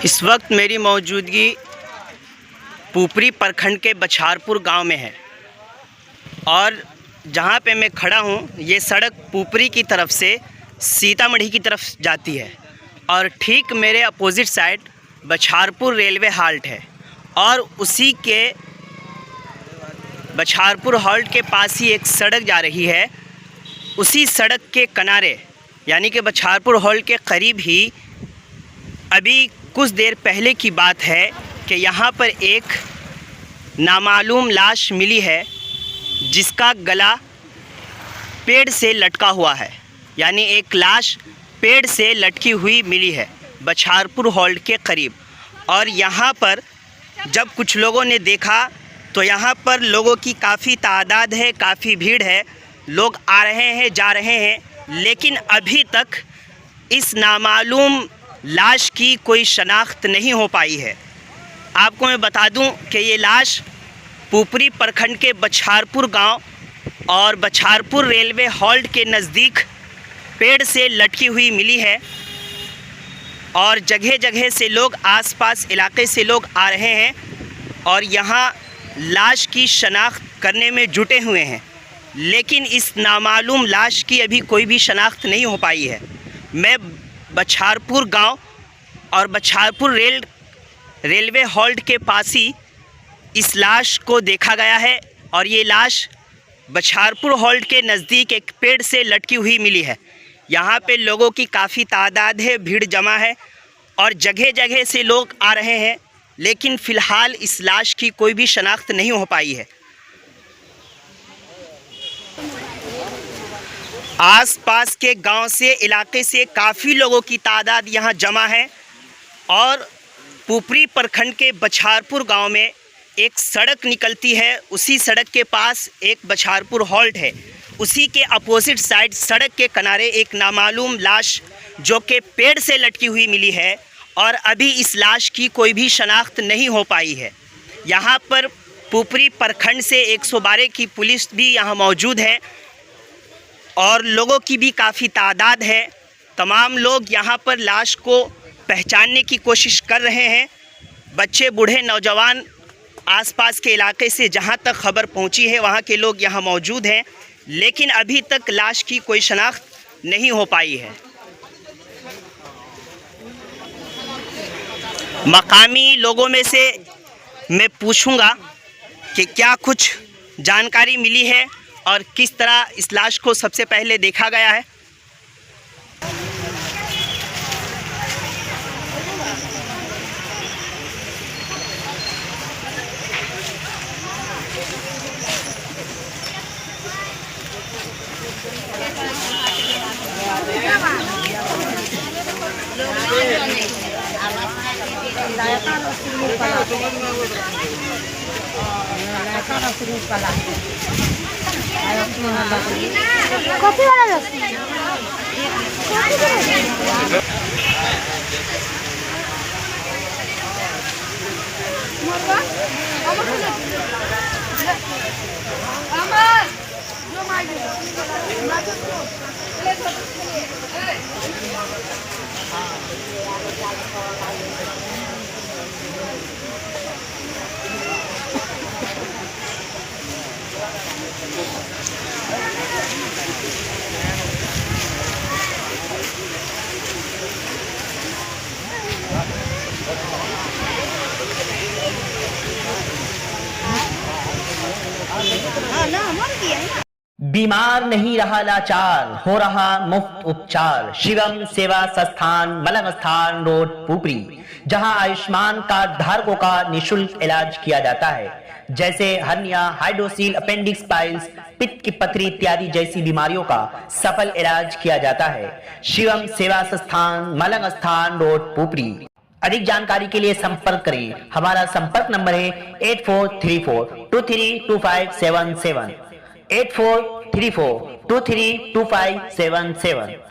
इस वक्त मेरी मौजूदगी पुपरी प्रखंड के बछारपुर गांव में है और जहां पे मैं खड़ा हूं ये सड़क पुपरी की तरफ से सीतामढ़ी की तरफ जाती है और ठीक मेरे अपोजिट साइड बछारपुर रेलवे हाल्ट है और उसी के बछारपुर हाल्ट के पास ही एक सड़क जा रही है। उसी सड़क के किनारे यानी कि बछारपुर हाल्ट के करीब ही अभी कुछ देर पहले की बात है कि यहाँ पर एक नामालूम लाश मिली है जिसका गला पेड़ से लटका हुआ है, यानी एक लाश पेड़ से लटकी हुई मिली है बछारपुर हाल्ट के करीब। और यहाँ पर जब कुछ लोगों ने देखा तो यहाँ पर लोगों की काफ़ी तादाद है, काफ़ी भीड़ है, लोग आ रहे हैं जा रहे हैं, लेकिन अभी तक इस नामालूम लाश की कोई शनाख्त नहीं हो पाई है। आपको मैं बता दूं कि ये लाश पुपरी प्रखंड के बछारपुर गांव और बछारपुर रेलवे हाल्ट के नज़दीक पेड़ से लटकी हुई मिली है और जगह जगह से लोग आसपास इलाके से लोग आ रहे हैं और यहाँ लाश की शनाख्त करने में जुटे हुए हैं, लेकिन इस नामालूम लाश की अभी कोई भी शनाख्त नहीं हो पाई है। मैं बछारपुर गांव और बछारपुर रेलवे हाल्ट के पास ही इस लाश को देखा गया है और ये लाश बछारपुर हाल्ट के नज़दीक एक पेड़ से लटकी हुई मिली है। यहाँ पे लोगों की काफ़ी तादाद है, भीड़ जमा है और जगह जगह से लोग आ रहे हैं, लेकिन फ़िलहाल इस लाश की कोई भी शनाख्त नहीं हो पाई है। आसपास के गांव से, इलाके से काफ़ी लोगों की तादाद यहाँ जमा है और पुपरी प्रखंड के बछारपुर गांव में एक सड़क निकलती है। उसी सड़क के पास एक बछारपुर हाल्ट है। उसी के अपोजिट साइड सड़क के किनारे एक नामालूम लाश जो कि पेड़ से लटकी हुई मिली है और अभी इस लाश की कोई भी शनाख्त नहीं हो पाई है। यहाँ पर पुपरी प्रखंड से 112 की पुलिस भी यहाँ मौजूद है और लोगों की भी काफ़ी तादाद है। तमाम लोग यहाँ पर लाश को पहचानने की कोशिश कर रहे हैं। बच्चे, बूढ़े, नौजवान, आसपास के इलाके से जहाँ तक खबर पहुँची है वहाँ के लोग यहाँ मौजूद हैं, लेकिन अभी तक लाश की कोई शनाख्त नहीं हो पाई है। मकामी लोगों में से मैं पूछूंगा कि क्या कुछ जानकारी मिली है और किस तरह इस लाश को सबसे पहले देखा गया है। कॉफी वाला लस्सी बीमार नहीं रहा लाचार, हो रहा मुफ्त उपचार। शिवम सेवा संस्थान, मलंग स्थान रोड, पुपरी, जहां आयुष्मान कार्ड धारकों का निशुल्क इलाज किया जाता है, जैसे हर्निया, हाइड्रोसील, अपेंडिक्स, पाइल्स, पित्त की पथरी इत्यादि जैसी बीमारियों का सफल इलाज किया जाता है। शिवम सेवा संस्थान, मलंग स्थान रोड, पुपरी। अधिक जानकारी के लिए संपर्क करें। हमारा संपर्क नंबर है 8434232577, 8434232577।